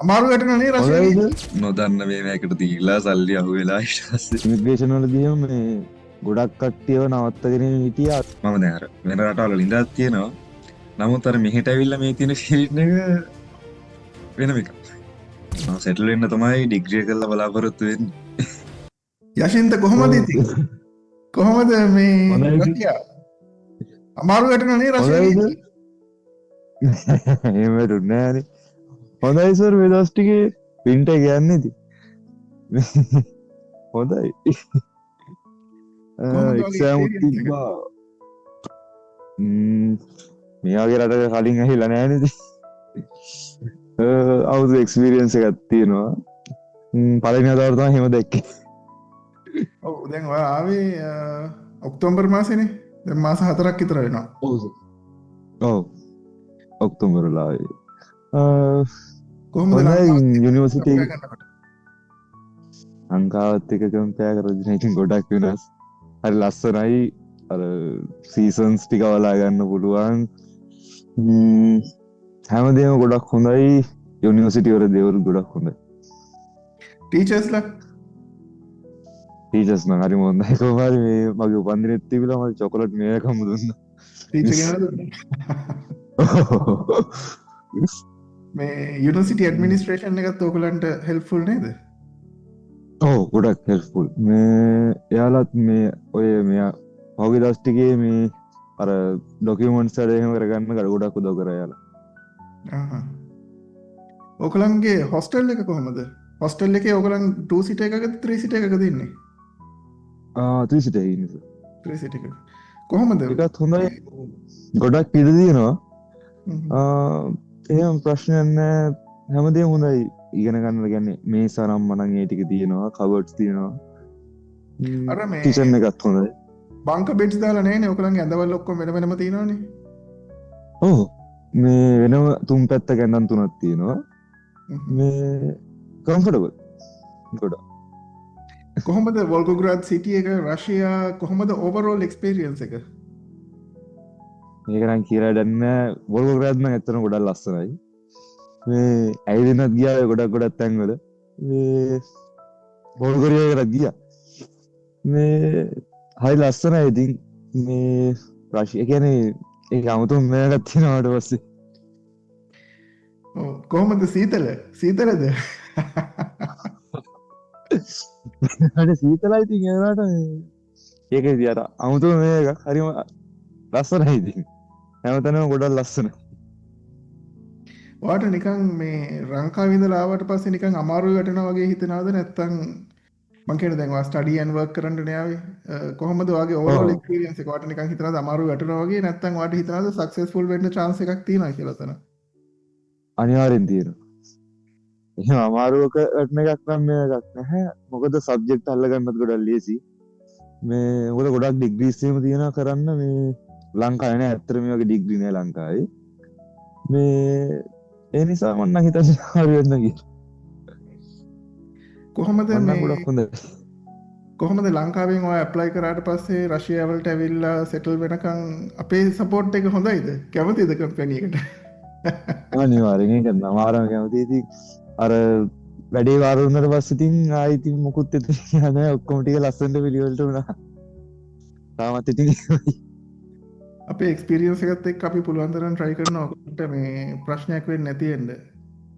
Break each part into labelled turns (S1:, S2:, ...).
S1: අමාරු වැටෙනනේ රශයනී.
S2: හොඳයිද
S3: නොදන්න මේමයකට දීලා සල්ලි අහු වෙලා ඉටස්සේ
S2: ඉමිග්‍රේෂන් වලදී මේ ගොඩක් කට්ටියව නවත්තගෙන හිටියා.
S3: මම දැර වෙන රටවල ලිඳත් තියෙනවා. නමුත් අර මෙහෙට ඇවිල්ල මේ තියෙන ෆිල්ට් එක වෙනම එකක්. සෙටල් වෙන්න තමයි ඩිග්‍රිය කරලා බලාපොරොත්තු වෙන්නේ.
S1: යශින්ත කොහොමද ඉතින්? කොහොමද මේ
S2: හොඳයි.
S1: රසියා? අමාරු වැටෙනනේ රශයනී.
S2: හොඳයිද? එහෙම වැටුන්නේ නෑනේ. හොඳයි සර් මේ දවස් ටිකේ පින්ට යන්නේ ඉතින්. හොඳයි.
S1: කොහොමද වගේ
S2: එක්සෑම්
S1: experience එක?
S2: තිබ්බා. මේ වගේ රටක කලින් ඇහිලා නෑනේ ඉතින්. අවුරුදු එක්ස්පීරියන්ස් එකක් තියෙනවා. පළවෙනි වතාවට තමයි හිම දැක්කේ.
S1: ඔව් දැන් ඔයා ආවේ ඔක්තෝබර් මාසෙනේ. දැන් මාස 4ක් විතර වෙනවා.
S2: ඔව්. ඔක්තෝබර් වල ආවේ.
S1: කොහොමද
S2: හොඳයි
S1: ලංකාවේ
S2: යුනිවර්සිටි
S1: compare කරනකොට?
S2: ලංකාවත් එක කම්පයා කරද්දී ඉතින් ගොඩක් වෙනස්. හරි ලස්සනයි. අර සීසන්ස් ටික බලා ගන්න පුළුවන්. හැමදේම ගොඩක් හොඳයි. යුනිවර්සිටි වල දේවල් ගොඩක් හොඳයි.
S1: ටීචර්ස්ලා
S2: ටීචර්ස් නම් හරි හොඳයි. කොහොම හරි මේ මගේ උපන්දිනෙත් තිබිලා මට චොකලට් මේකම දුන්නා.
S1: ටීචර් කෙනාද? මේ යුනිවර්සිටි ඇඩ්මිනිස්ට්‍රේෂන් එකත් ඔයගලන්ට හෙල්ප්ෆුල් නේද?
S2: ඔව් ගොඩක් හෙල්ප්ෆුල්. මේ එයාලත් මේ ඔය මෙයා පහුගිය දවස් ටිකේ මේ අර ඩොකියුමන්ට්ස් වල එහෙම කරගන්න ගොඩක් උදව් කරා එයාලා.
S1: ඔයගලන්ගේ හොස්ටල් එක කොහොමද? හොස්ටල් එකේ ඔයගලන් 2 සිට එකකද 3 සිට එකකද ඉන්නේ?
S2: 3 සිට එකේ ඉන්නේ.
S1: 3 සිට එකක. කොහොමද?
S2: ඒකත් හොඳයි. ගොඩක් ඉඩ තියෙනවා. එහෙම ප්‍රශ්නයක් නැහැ. හැමදේම හොඳයි. ඉගෙන ගන්න කියන්නේ මේ සරම් මනන් ඒ ටික තියෙනවා. කවර්ඩ්ස් තියෙනවා.
S1: අර මේ
S2: කිචන් එකත් හොඳයි.
S1: බංක බෙඩ්ස් දාලා නැහැනේ ඔයගලන්ගේ ඇඳවල ඔක්කොම වෙන වෙනම තියෙනවනේ.
S2: ඔව් මේ වෙනම තුන් පැත්ත ගැන්නම් තුනක් තියෙනවා. මේ කම්ෆර්ටබල් ගොඩක්.
S1: කොහොමද වොල්ගෝග්‍රාඩ් සිටි එක රෂියා කොහොමද ඕවර්ऑल එක්ස්පීරියන්ස් එක?
S2: මේක නම් කියලා දන්න වොල්ගෝග්‍රාඩ් නම් ඇත්තටම ගොඩක් ලස්සනයි. මේ ඇවිදින්නත් ගියා ගොඩක් තැන්වල. මේ වොල්ගෝරියාවකට ගියා. මේ හරි ලස්සනයි ඉතින් මේ රෂියා කියන්නේ ඒක 아무තුම මේකක් තියෙනවාට පස්සේ
S1: ඔව් කොහොමද සීතලද?
S2: හරි සීතලයි ඉතින් ඒනට ඒක ඉතින් අර 아무තුම මේකක් හරිම ලස්සනයි ඉතින් හැමතැනම ගොඩක් ලස්සනයි.
S1: ඔයාට නිකන් මේ ලංකාවේ ඉඳලා ආවට පස්සේ නිකන් අමාරුයි වැටෙනවා වගේ හිතනවද නැත්නම් මං කියන්නේ දැන් ඔයා ස්ටඩි ඇන්ඩ් වර්ක් කරන්න යාවේ කොහොමද ඔයාගේ ඕවර්ऑල් එක්ස්පීරියන්ස් එක ඔයාට නිකන් හිතනවද අමාරුයි වැටෙනවා වගේ නැත්නම් ඔයාට හිතනවද සක්සස්ෆුල් වෙන්න chance එකක් තියෙනවා කියලා තන?
S2: අනිවාර්යෙන් තියෙනවා. එහෙනම් අමාරුවක වැටෙන එකක් නම් මේකක් නැහැ. මොකද සබ්ජෙක්ට් අල්ලගන්නත් ගොඩක් ලේසි. මේ මොකද ගොඩක් ඩිග්‍රීස් එහෙම තියෙනවා කරන්න මේ ලංකාවේ නෑ ඇත්තට මේ වගේ ඩිග්‍රී නෑ ලංකාවේ. මේ ඒ නිසා මම නම් හිතන්නේ හරි වෙන්න කියලා.
S1: කොහොමද
S2: මම නම්
S1: මේ
S2: ගොඩක් හොඳයි.
S1: කොහොමද ලංකාවෙන් ඔය ඇප්ලයි කරාට පස්සේ රෂියාව වලට ඇවිල්ලා සෙටල් වෙනකන් අපේ සපෝට් එක හොඳයිද? කැමතිද කම්පැනි එකට?
S2: අනිවාර්යෙන් ඒක නමාරම කැමති ඉතින් අර වැඩේ වාර වුණාට පස්සේ ඉතින් ආයි ඉතින් මොකුත් එතන නැහැ ඔක්කොම ටික ලස්සනට පිළිවෙලට වුණා. තාමත් ඉතින්
S1: අපේ එක්ස්පීරියන්ස් එකත් එක්ක අපි පුළුවන් තරම් try කරනවා ඔකට මේ ප්‍රශ්නයක් වෙන්නේ නැති වෙන්න.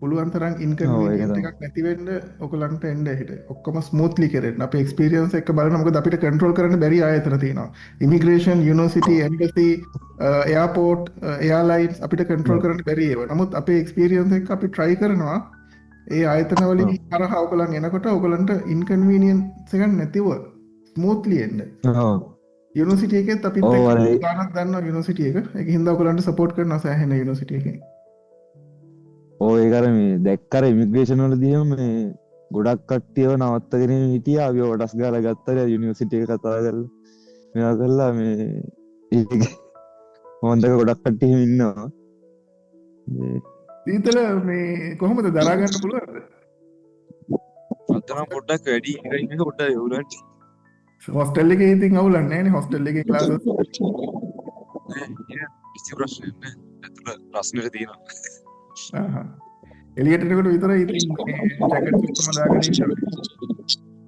S1: පුළුවන් තරම් ඉන්කන්වීනියන්ට් එකක් නැති වෙන්න ඔයගලන්ට එන්න හිට. ඔක්කොම ස්මූත්ලි කරෙන්න. අපේ එක්ස්පීරියන්ස් එක බලන්න මොකද අපිට කන්ට්‍රෝල් කරන්න බැරි ආයතන තියෙනවා. Immigration, university, embassy, airport, airlines අපිට කන්ට්‍රෝල් කරන්න බැරි ඒවා. නමුත් අපේ එක්ස්පීරියන්ස් එක අපි try කරනවා ඒ ආයතන වලින් හරහා ඔයගලන් එනකොට ඔයගලන්ට ඉන්කන්වීනියන්ස් එකක් නැතිව ස්මූත්ලි එන්න. යුනිවර්සිටි එකෙත් අපිත් එක්ක ගානක් ගන්නවා යුනිවර්සිටි එක. ඒක හින්දා ඔයගලන්ට සපෝට් කරනවා සෑහෙන යුනිවර්සිටි එකෙන්.
S2: ඔය ඒකර මේ දැක්කර ඉමිග්‍රේෂන් වලදීම මේ ගොඩක් කට්ටියව නවත්තගෙන හිටියා. අපි ඔටස් ගාලා ගත්තා යුනිවර්සිටි එක කතා කරලා මේවා කරලා මේ හොන්දක ගොඩක් කට්ටිය ඉන්නවා.
S1: සීතල මේ කොහොමද දරා ගන්න පුළුවන්ද?
S3: අතනම් පොඩ්ඩක් වැඩි ඉන්න එක පොඩ්ඩක් එවුලන්ට
S1: හොස්ටල් එකේ ඉතින් අවුලක් නැහැ නේ හොස්ටල් එකේ ක්ලාසස්.
S3: කිසි ප්‍රශ්නයක් නැහැ. ඇතුළ ප්‍රශ්නෙට තියෙනවා.
S1: එළියට එනකොට විතරයි ඉතින් මේ ජැකට් ඔක්කොම දාගෙන ඉන්නේ.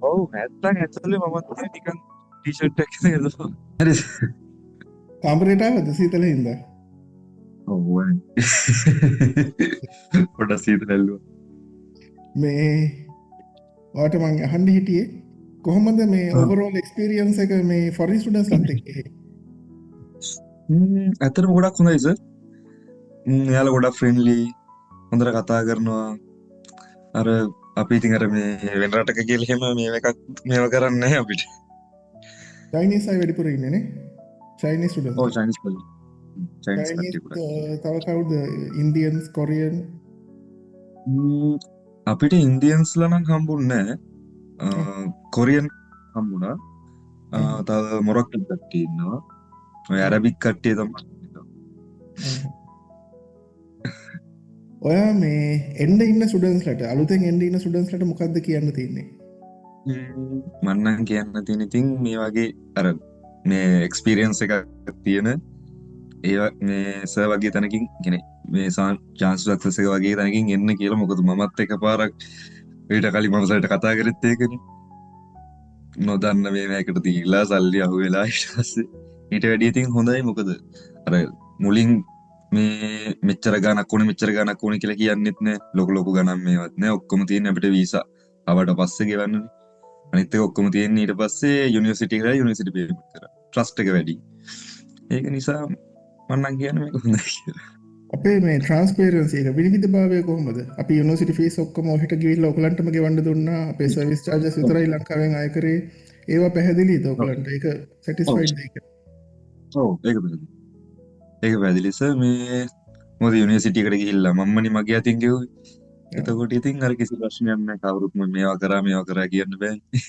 S3: ඔව් නැත්තම් ඇතුලේ මමත් නිකන් ටී-ෂර්ට් එකක් ඇතුලේ හරි
S1: කාමරේට ආවද සීතල හින්දා?
S3: ඔව් පොඩ සීතල ඇල්ලුවා
S1: මේ ඔයාට මං අහන්න හිටියේ කොහොමද මේ ඕවරෝල් එක්ස්පීරියන්ස් එක මේ ෆොරින් ස්ටුඩන්ට්ස්ලාත් එක්ක?
S3: ඇත්තටම ගොඩක් හොඳයි සර්. එයාලා ගොඩක් ෆ්‍රෙන්ඩ්ලි හොඳට කතා කරනවා. අර අපි ඉතින් අර මේ වෙන රටක කියලා එහෙම මේව එකක් මේව කරන්නේ නැහැ අපිට.
S1: චයිනීස් අය වැඩිපුර ඉන්නේ නේ? Chinese students.
S3: ඔව් චයිනීස් කට්ටිය. චයිනීස්
S1: චයිනීස්
S3: කට්ටිය ගොඩක්.
S1: තව කවුද? Indians, Korean.
S3: අපිට ඉන්දියන්ස්ලා නම් හම්බුන්නේ නැහැ. කොරියන් හම්බුණා. තව මොරොක්කෝ කට්ටිය ඉන්නවා. ඔය ඇරබික් කට්ටිය තමයි.
S1: ඔයා මේ එන්න ඉන්න ස්ටුඩන්ට්ස්ලාට අලුතෙන් එන්න ඉන්න ස්ටුඩන්ට්ස්ලාට මොකද්ද කියන්න තියෙන්නේ?
S3: මන්නම් කියන්න තියෙන ඉතින් මේ වගේ අර මේ එක්ස්පීරියන්ස් එකක් තියෙන ඒ මේ සර් වගේ තැනකින් කියන්නේ මේ chance success එක වගේ තැනකින් එන්න කියලා. මොකද මමත් එකපාරක් ඊට කලින් මම සර්ට කතා කරෙත් ඒකනේ. නොදන්න මේ මේකට දීලා සල්ලි අහුවෙලා ඊට පස්සේ ඊට වැඩිය ඉතින් හොඳයි. මොකද අර මුලින් මේ මෙච්චර ගානක් ඕනේ මෙච්චර ගානක් ඕනේ කියලා කියන්නෙත් නෑ. ලොකු ගණන් මේවත් නෑ. ඔක්කොම තියෙන්නේ අපිට වීසා ආවට පස්සේ ගෙවන්නනේ. අනිත් එක ඔක්කොම තියෙන්නේ ඊට පස්සේ යුනිවර්සිටි එකට යුනිවර්සිටි පේමන්ට් කරා. ට්‍රස්ට් එක වැඩි. ඒක නිසා මම නම් කියන්නේ මේක හොඳයි කියලා.
S1: අපේ මේ ට්‍රාන්ස්පරන්සි එක විනිවිදභාවය කොහොමද? අපි යුනිවර්සිටි ෆීස් ඔක්කොම ඔහෙට ගිහිල්ලා ඔයගලන්ටම ගෙවන්න දුන්නා. අපේ සර්විස් චාර්ජස් විතරයි ලංකාවෙන් අය කරේ. ඒවා පැහැදිලිද ඔයගලන්ට? ඒක සැටිස්ෆයිඩ්ද ඒක?
S3: ඔව් ඒක පැහැදිලි. ඒක පැහැදිලි සර්. මේ මොකද යුනිවර්සිටි එකට ගිහිල්ලා මම්මනේ මගේ අතින් ගෙවුවේ. එතකොට ඉතින් අර කිසි ප්‍රශ්නයක් නැහැ. කවුරුත් මේවා කරා කියන්න බෑනේ.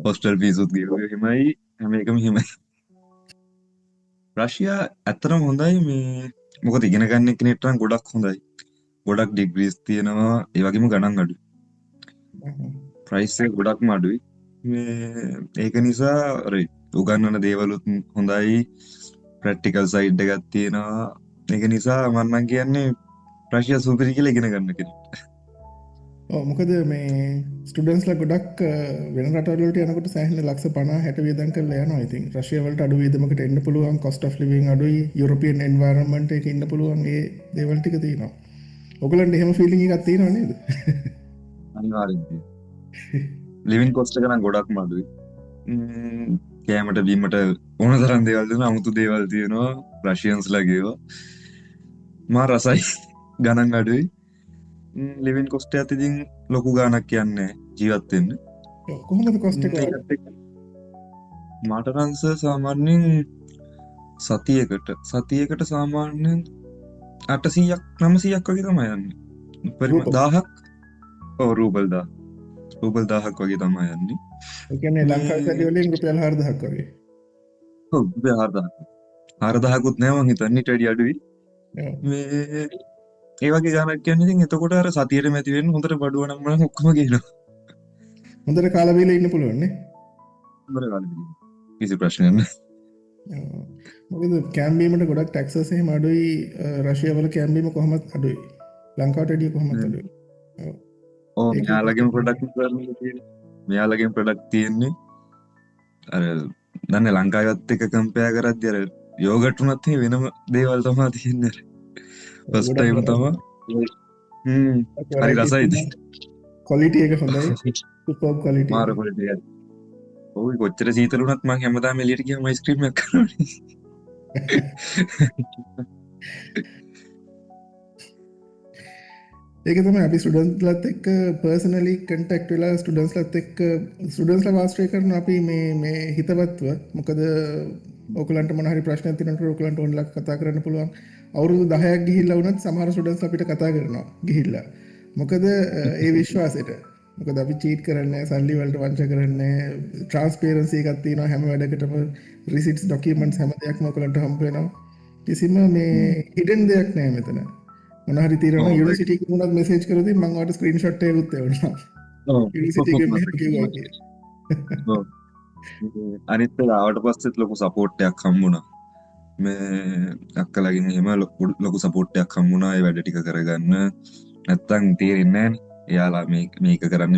S3: හොස්ටල් ෆීස් උත් ගෙවුවේ එහෙමයි. හැම එකම එහෙමයි. රෂ්යා ඇත්තටම හොඳයි. මේ මොකද ඉගෙන ගන්න කෙනෙක්ට නම් ගොඩක් හොඳයි. ගොඩක් ඩිග්‍රීස් තියෙනවා. ඒ වගේම ගණන් අඩුයි. ප්‍රයිස් එක ගොඩක්ම අඩුයි. මේ ඒක නිසා අර උගන්වන දේවලුත් හොඳයි. ප්‍රැක්ටිකල් සයිඩ් එකක් තියෙනවා. ඒක නිසා මම නම් කියන්නේ රෂ්යා සුපිරි කියලා ඉගෙන ගන්න කෙනෙක්ට.
S1: ඔව් මොකද මේ ස්ටුඩන්ට්ස්ලා ගොඩක් වෙන රටවල් වලට යනකොට සෑහෙන ලක්ෂ 50 60 වියදම් කරලා යනවා. ඉතින් රෂ්‍යා වලට අඩු වියදමකට එන්න පුළුවන්. cost of living අඩුයි. යුරෝපියන් environment එකේ ඉන්න පුළුවන්. ඒ දේවල් ටික තියෙනවා. ඔයගලන්ට එහෙම ෆීලිං එකක් තියෙනව නේද?
S3: අනිවාර්යෙන් ලිවිං කොස්ට් එක නම් ගොඩක්ම අඩුයි. කෑමට බීමට ඕන තරම් දේවල් දෙනවා. අමුතු දේවල් තියෙනවා. රෂියන්ස්ලා ගේවා. මා රසයි ගණන් අඩුයි. ලිවිං කොස්ට් එකත් ඉතින් ලොකු ගාණක් කියන්නේ ජීවත් වෙන්න.
S1: කොහොමද cost එක?
S3: මට නම් සර් සාමාන්‍යයෙන් සතියකට සාමාන්‍යයෙන් 800ක් 900ක් වගේ තමයි යන්නේ. පරිම 1000ක් රූබල් 1000ක් වගේ තමයි යන්නේ.
S1: ඒ කියන්නේ ලංකාවේ සැලි වලින් රුපියල් 4000ක් වගේ.
S3: ඔව් රුපියල් 4000කුත් නෑ මං හිතන්නේ ඊට වැඩි අඩුයි. මේ ඒ වගේ ගානක් කියන්නේ ඉතින් එතකොට අර සතියේට මැති වෙන්න හොඳට බඩුව නම් මම ඔක්කොම ගේනවා.
S1: හොඳට කාලා බීලා ඉන්න පුළුවන් නේ.
S3: හොඳට කාලා බීලා. කිසි ප්‍රශ්නයක් නෑ.
S1: මොකද කැම් බීමට ගොඩක් ටැක්සස් එහෙම අඩුයි. රෂ්‍යාව වල කැම් බීම කොහොමද අඩුයි? ලංකාවට වැඩිය කොහොමද අඩුයි?
S3: ඔව් මෙයාලගෙන් ප්‍රොඩක්ට් තියෙන්නේ අර දන්නේ ලංකාවේත් එක්ක කම්පෙයාර් කරද්දී අර යෝගට් උනත් වෙනම දේවල් තමයි තියෙන්නේ. ෆස්ට් ටයිම් තමයි. හරි රසයි.
S1: ක්වොලිටි එක හොඳයි. Super quality.
S3: මාර ක්වොලිටි එකක්. ඔව් කොච්චර සීතල වුණත් මම හැමදාම එළියට ගියාම අයිස්ක්‍රීම් එකක් කනවනේ.
S1: ඒක තමයි අපි ස්ටුඩන්ට්ස්ලාත් එක්ක පර්සනලි කන්ටැක්ට් වෙලා ස්ටුඩන්ට්ස්ලා වාස්ත්‍රය කරන අපි මේ හිතවත්ව. මොකද ඔයගලන්ට මොන හරි ප්‍රශ්නයක් තියෙනකොට ඔයගලන්ට ඕනලා කතා කරන්න පුළුවන්. අවුරුදු 10ක් ගිහිල්ලා වුණත් සමහර ස්ටුඩන්ට්ස් අපිට කතා කරනවා ගිහිල්ලා. මොකද ඒ විශ්වාසෙට. මොකද අපි චීට් කරන්නේ නැහැ, සල්ලි වලට වංච කරන්නේ නැහැ. ට්‍රාන්ස්පරන්සි එකක් තියෙනවා හැම වැඩකටම. රිසිට්ස් ඩොකියුමන්ට්ස් හැම දෙයක්ම ඔයගලන්ට හම්බ වෙනවා. කිසිම මේ හිඩන් දෙයක් නැහැ මෙතන. මොන හරි තියෙනවා යුනිවර්සිටි එකේ උනත් මෙසේජ් කරද්දී මම ඔයාලට ස්ක්‍රීන්ෂොට් එකක් උත් එවනවා. ඔව් යුනිවර්සිටි එකේ මෙහෙම කිව්වා කියලා.
S3: ඔව්. අනිත් එක ආවට පස්සෙත් ලොකු සපෝට් එකක් හම්බුණා. මේ අක්කලාගෙන් එහෙම ලොකු සපෝට් එකක් හම්බුණා ඒ වැඩ ටික කරගන්න. නැත්තම් තේරෙන්නේ නැහනේ. එයාලා මේක කරන්න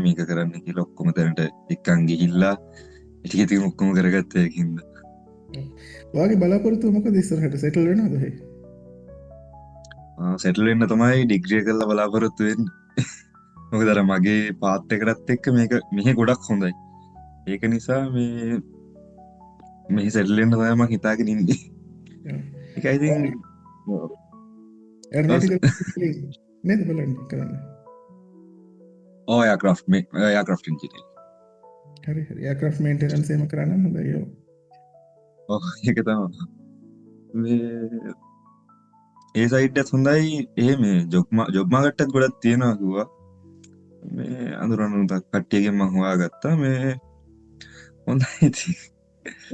S3: කියලා ඔක්කොම දැනට එක්කන් ගිහිල්ලා ටික ටික ඔක්කොම කරගත්ත එකකින්ද.
S1: ඔයාගේ බලාපොරොත්තුව මොකද ඉස්සරහට සෙටල් වෙනවද ඔහෙ?
S3: සෙටල් වෙන්න තමයි ඩිග්‍රී කරලා බලාපොරොත්තු වෙන්නේ. මොකද අර මගේ පාත් එකටත් එක්ක මේක මෙහි ගොඩක් හොඳයි. ඒක නිසා මෙහි සෙටල් වෙන්න තමයි මම හිතාගෙන ඉන්නේ. ඒකයි ඉතින්
S1: එරනටිකල් නේද බලන්න කරන්නේ?
S3: Aircraft engineer.
S1: හරි හරි. එයාක්‍රාෆ්ට් මේන්ටනන්ස් එහෙම කරන්න හොඳයි. ඔව්.
S3: ඒක තමයි. මේ ඒ සයිඩ් එකත් හොඳයි. මේ ජොබ් මාකට් ගොඩක් තියෙනවා කිව්වා. මේ අඳුරන කට්ටියගෙන් මම හොයාගත්තා. මේ හොඳයි ඉතින්.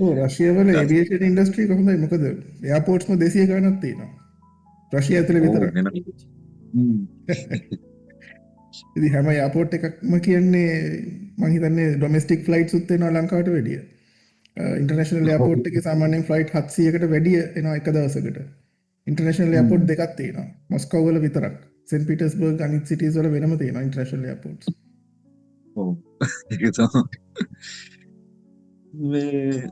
S1: ඔව් රෂියාව වල ඒවියේෂන් ඉන්ඩස්ට්‍රි කොහොමද? මොකද එයාපෝර්ට්ස් ම 200 ගණනක් තියෙනවා. රෂියා ඇතුලේ විතරක්. ඉතින් හැම එයාපෝර්ට් එකක්ම කියන්නේ මම හිතන්නේ ඩොමෙස්ටික් ෆ්ලයිට්ස් උත් වෙනවා ලංකාවට වැඩිය. ඉන්ටර්නැෂනල් එයාපෝර්ට් එකේ සාමාන්‍යයෙන් ෆ්ලයිට් 700කට වැඩිය එනවා එක දවසකට. ඉන්ටර්නැෂනල් එයාපෝර්ට් දෙකක් තියෙනවා. මොස්කෝ වල විතරක්. සෙන්ට් පීටර්ස්බර්ග් අනිත් සිටිස් වල වෙනම තියෙනවා ඉන්ටර්නැෂනල් එයාපෝර්ට්ස්.
S3: ඔව්. ඒක තමයි. මේ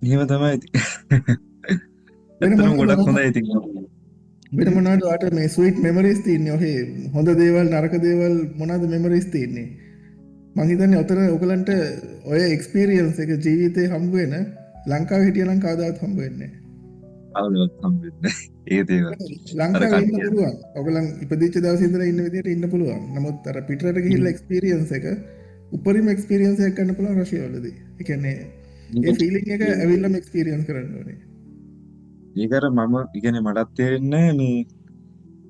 S3: එහෙම තමයි ඉතින්. ඇත්තටම ගොඩක් හොඳයි ඉතින්.
S1: වෙන මොනවද ඔයාට මේ ස්වීට් මෙමරිස් තියෙන්නේ? ඔහේ හොඳ දේවල් නරක දේවල් මොනවද මෙමරිස් තියෙන්නේ? මං හිතන්නේ ඔතන ඔයගලන්ට ඔය එක්ස්පීරියන්ස් එක ජීවිතේ හම්බ වෙන ලංකාවේ හිටියනම් කවදාවත් හම්බ වෙන්නේ
S3: අවුලක් හම්බෙන්නේ ඒ දේවල්.
S1: ලංකාවේ ඉන්න පුළුවන්. ඔයගලන් ඉපදිච්ච දවසේ ඉඳලා ඉන්න විදිහට ඉන්න පුළුවන්. නමුත් අර පිටරට ගිහිල්ලා එක්ස්පීරියන්ස් එක උපරිම එක්ස්පීරියන්ස් එකක් ගන්න පුළුවන් රෂියාවලදී. ඒ කියන්නේ ඒ ෆීලිං එක ඇවිල්ලාම එක්ස්පීරියන්ස් කරන්න ඕනේ.
S3: ඒකර මම ඉගෙන මටත් තේරෙන්නේ මේ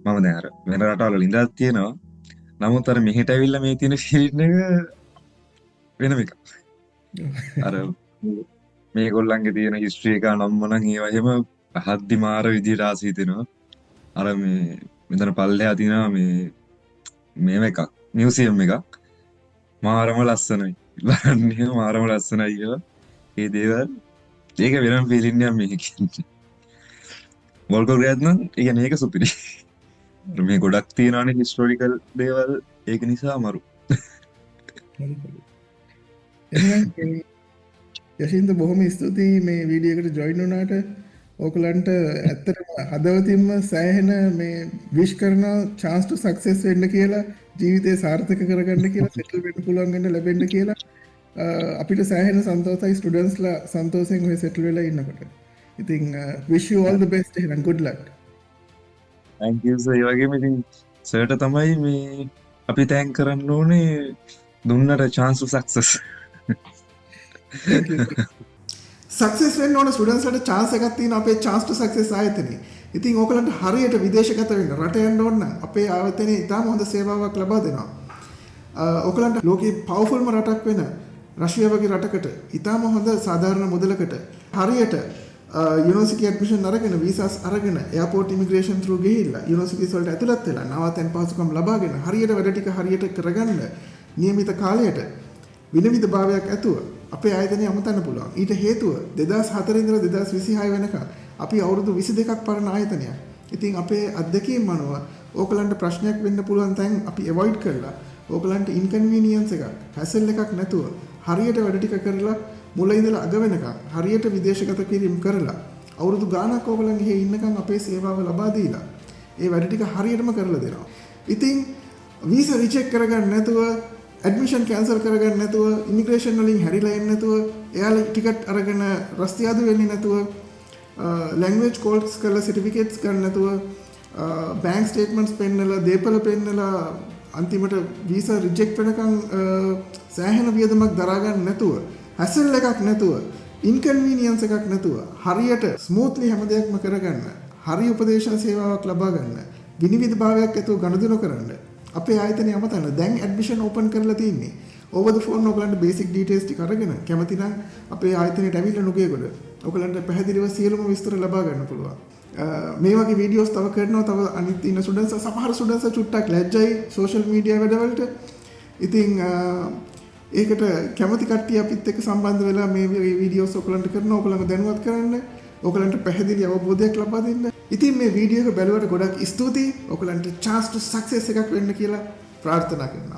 S3: මම දැන් අර වෙන රටවල ඉඳලා තියෙනවා. නමුත් අර මෙහෙට ඇවිල්ලා මේ තියෙන ෆීලිං එක වෙනම එකක්. අර මේගොල්ලන්ගේ තියෙන හිස්ටරි එක නම් නම් ඒවා එහෙම පහද්දි මාර විදිහට ආසීතෙනවා. අර මේ මෙතන පල්ලෙහා තියෙනවා මේව එකක් මියුසියම් එකක්. මාරම ලස්සනයි. බලන්නේ මාරම ලස්සනයි කියලා. ඒ දේවල් ඒක වෙනම ෆීලිං එකක් මේකේ. වෝල්ගෝග්‍රෑඩ් නම් ඒ කියන්නේ ඒක සුපිරි. මේ ගොඩක් තියෙනවානේ හිස්ටොරිකල් දේවල් ඒක නිසා අමාරු.
S1: එහෙනම් යශින්ත බොහොම ස්තුතියි මේ වීඩියෝ එකට ජොයින් වුණාට. ඕගලන්ට ඇත්තටම හදවතින්ම සෑහෙන මේ විශ් කරනවා chance to success වෙන්න කියලා, ජීවිතේ සාර්ථක කරගන්න කියලා, settle වෙන්න පුළුවන් වෙන්න ලැබෙන්න කියලා. අපිට සෑහෙන සන්තෝෂයි ස්ටුඩන්ට්ස්ලා සන්තෝෂෙන් ඔය settle වෙලා ඉන්නකොට. ඉතින් wish you all the best and good luck.
S3: thank you sir. ඒ වගේම ඉතින් සර්ට තමයි මේ අපි තෑන්ක් කරන්න ඕනේ දුන්නට chance to success.
S1: සක්සස් වෙන්න ඕන ස්ටුඩන්ට්ස් ලට chance එකක් තියෙනවා අපේ chance to success ආයතනයේ. ඉතින් ඕගලන්ට හරියට විදේශගත වෙන්න රට යන්න ඕන නම් අපේ ආයතනයේ ඉතාම හොඳ සේවාවක් ලබා දෙනවා. ඕගලන්ට ලෝකේ පවර්ෆුල්ම රටක් වෙන රෂියාව වගේ රටකට ඉතාම හොඳ සාධාරණ මුදලකට හරියට යුනිවර්සිටි ඇඩ්මිෂන් අරගෙන වීසාස් අරගෙන එයාපෝර්ට් ඉමිග්‍රේෂන් through ගිහිල්ලා යුනිවර්සිටිස් වලට ඇතුළත් වෙලා නවාතැන් පහසුකම් ලබාගෙන හරියට වැඩ ටික හරියට කරගන්න නියමිත කාලයට විනිවිද භාවයක් ඇතුව අපේ ආයතනය අමතන්න පුළුවන්. ඊට හේතුව 2004 ඉඳලා 2026 වෙනකම් අපි අවුරුදු 22ක් පරණ ආයතනයක්. ඉතින් අපේ අත්දැකීම් අනුව ඕගලන්ට ප්‍රශ්නයක් වෙන්න පුළුවන් තැන් අපි අවොයිඩ් කරලා ඕගලන්ට ඉන්කන්වීනියන්ස් එකක්, හැසල් එකක් නැතුව හරියට වැඩ ටික කරලා මුල ඉඳලා අග වෙනකම් හරියට විදේශගත කිරීම කරලා අවුරුදු ගාණක් ඕගලන් ගිහේ ඉන්නකම් අපේ සේවාව ලබා දීලා ඒ වැඩ ටික හරියටම කරලා දෙනවා. ඉතින් වීසා රිජෙක්ට් කරගන්න නැතුව, ඇඩ්මිෂන් කැන්සල් කරගන්න නැතුව, ඉමිග්‍රේෂන් වලින් හැරිලා එන්නේ නැතුව, එයාලා ටිකට් අරගෙන රස්තියාදු වෙන්නේ නැතුව, ලැන්ග්වේජ් කෝල්ස් කරලා සර්ටිෆිකේට්ස් ගන්න නැතුව, බැංක් ස්ටේට්මන්ට්ස් පෙන්නලා, දේපල පෙන්නලා අන්තිමට වීසා රිජෙක්ට් වෙනකම් සෑහෙන වියදමක් දරා ගන්න නැතුව, හැසල් එකක් නැතුව, ඉන්කන්වීනියන්ස් එකක් නැතුව හරියට ස්මූත්ලි හැම දෙයක්ම කරගන්න, හරි උපදේශන සේවාවක් ලබා ගන්න, විනිවිද භාවයක් ඇතුව ගනුදෙනු කරන්න අපේ ආයතනය අමතන්න දැන් ඇඩ්මිෂන් ඕපන් කරලා තියෙන්නේ. over the phone ඔයගලන්ට බේසික් ඩීටේල්ස් ටික අරගෙන කැමති නම් අපේ ආයතනයට ඇවිල්ලා නුගේගොඩ ඔයගලන්ට පැහැදිලිව සියලුම විස්තර ලබා ගන්න පුළුවන්. මේ වගේ වීඩියෝස් තව කරනවා. තව අනිත් ඉන්න ස්ටුඩන්ට්ස් සමහර ස්ටුඩන්ට්ස් චුට්ටක් ලැජ්ජයි සෝෂල් මීඩියා වැඩවලට. ඉතින් ඒකට කැමති කට්ටිය අපිත් එක්ක සම්බන්ධ වෙලා මේ වීඩියෝස් ඔයගලන්ට කරනවා. ඔයගලන්ව දැනුවත් කරන්න, ඔයගලන්ට පැහැදිලි අවබෝධයක් ලබා දෙන්න. ඉතින් මේ වීඩියෝ එක බැලුවට ගොඩක් ස්තුතියි. ඔයගලන්ට chance to success එකක් වෙන්න කියලා ප්‍රාර්ථනා කරනවා.